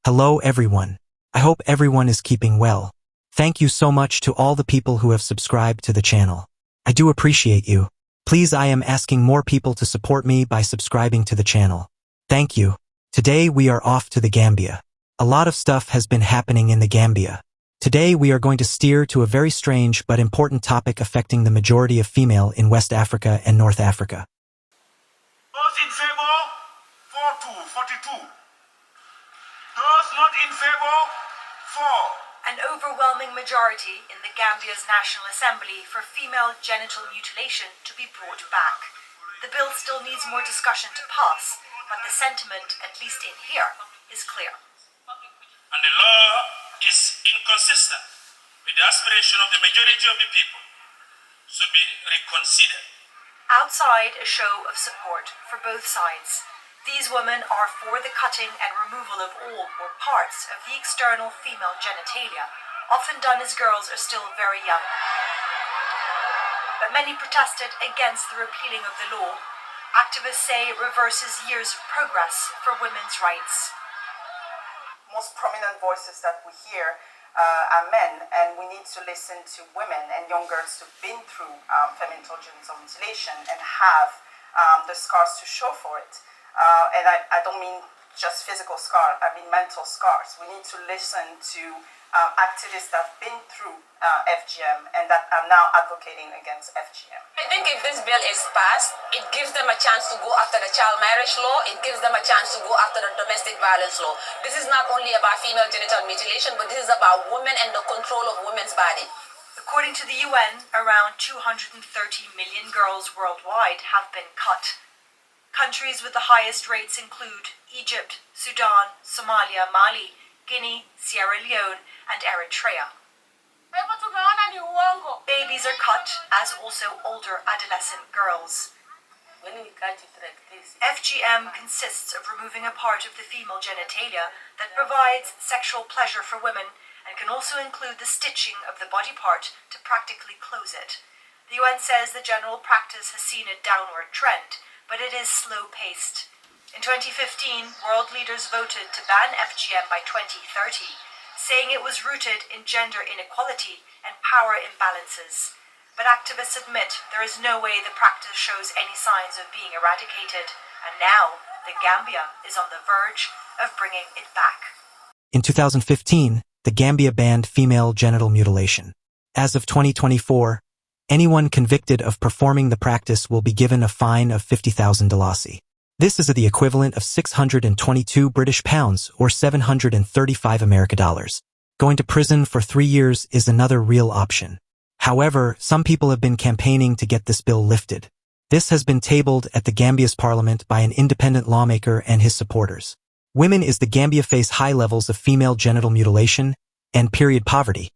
Hello everyone. I hope everyone is keeping well. Thank you so much to all the people who have subscribed to the channel. I do appreciate you. Please, I am asking more people to support me by subscribing to the channel. Thank you. Today we are off to the Gambia. A lot of stuff has been happening in the Gambia. Today we are going to steer to a very strange but important topic affecting the majority of female in West Africa and North Africa. Those in favor, 42. Those not in favor, 4. An overwhelming majority in the Gambia's National Assembly for female genital mutilation to be brought back. The bill still needs more discussion to pass, but the sentiment, at least in here, is clear. And the law is inconsistent with the aspiration of the majority of the people, should be reconsidered. Outside, a show of support for both sides. These women are for the cutting and removal of all or parts of the external female genitalia, often done as girls are still very young. But many protested against the repealing of the law. Activists say it reverses years of progress for women's rights. Most prominent voices that we hear are men, and we need to listen to women and young girls who've been through feminine genital mutilation and have the scars to show for it. And I don't mean just physical scars, I mean mental scars. We need to listen to activists that have been through FGM and that are now advocating against FGM. I think if this bill is passed, it gives them a chance to go after the child marriage law, it gives them a chance to go after the domestic violence law. This is not only about female genital mutilation, but this is about women and the control of women's body. According to the UN, around 230 million girls worldwide have been cut. Countries with the highest rates include Egypt, Sudan, Somalia, Mali, Guinea, Sierra Leone, and Eritrea. Babies are cut, as also older adolescent girls. FGM consists of removing a part of the female genitalia that provides sexual pleasure for women and can also include the stitching of the body part to practically close it. The UN says the general practice has seen a downward trend, but it is slow-paced. In 2015, world leaders voted to ban FGM by 2030, saying it was rooted in gender inequality and power imbalances. But activists admit there is no way the practice shows any signs of being eradicated, and now the Gambia is on the verge of bringing it back. In 2015, the Gambia banned female genital mutilation. As of 2024, anyone convicted of performing the practice will be given a fine of 50,000 dalasi. This is the equivalent of 622 British pounds or 735 American dollars. Going to prison for 3 years is another real option. However, some people have been campaigning to get this bill lifted. This has been tabled at the Gambia's parliament by an independent lawmaker and his supporters. Women in the Gambia face high levels of female genital mutilation and period poverty,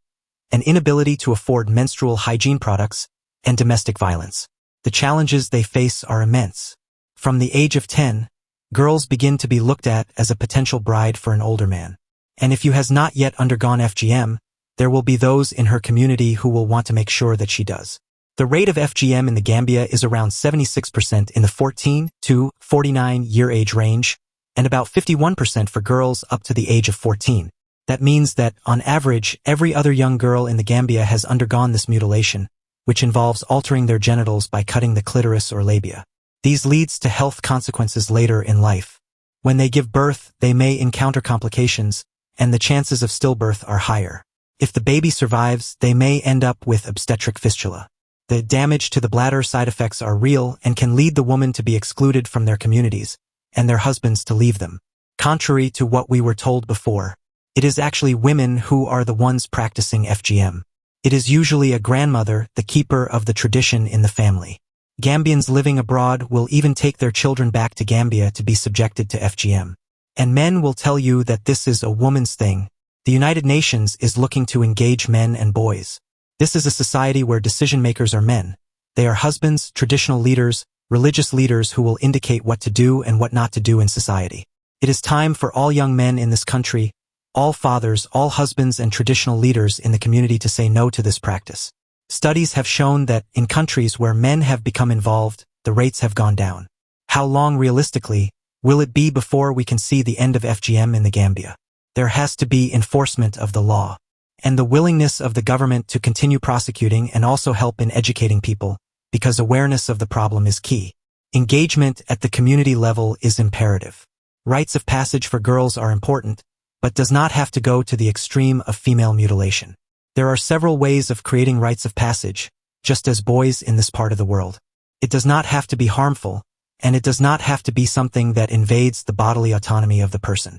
an inability to afford menstrual hygiene products, and domestic violence. The challenges they face are immense. From the age of 10, girls begin to be looked at as a potential bride for an older man. And if you has not yet undergone FGM, there will be those in her community who will want to make sure that she does. The rate of FGM in the Gambia is around 76% in the 14 to 49 year age range, and about 51% for girls up to the age of 14. That means that, on average, every other young girl in the Gambia has undergone this mutilation, which involves altering their genitals by cutting the clitoris or labia. These leads to health consequences later in life. When they give birth, they may encounter complications, and the chances of stillbirth are higher. If the baby survives, they may end up with obstetric fistula. The damage to the bladder side effects are real and can lead the woman to be excluded from their communities, and their husbands to leave them. Contrary to what we were told before, it is actually women who are the ones practicing FGM. It is usually a grandmother, the keeper of the tradition in the family. Gambians living abroad will even take their children back to Gambia to be subjected to FGM. And men will tell you that this is a woman's thing. The United Nations is looking to engage men and boys. This is a society where decision makers are men. They are husbands, traditional leaders, religious leaders who will indicate what to do and what not to do in society. It is time for all young men in this country, all fathers, all husbands and traditional leaders in the community to say no to this practice. Studies have shown that in countries where men have become involved, the rates have gone down. How long realistically will it be before we can see the end of FGM in the Gambia? there has to be enforcement of the law, and the willingness of the government to continue prosecuting and also help in educating people, because awareness of the problem is key. Engagement at the community level is imperative. Rites of passage for girls are important, but does not have to go to the extreme of female mutilation. There are several ways of creating rites of passage, just as boys in this part of the world. It does not have to be harmful, and it does not have to be something that invades the bodily autonomy of the person.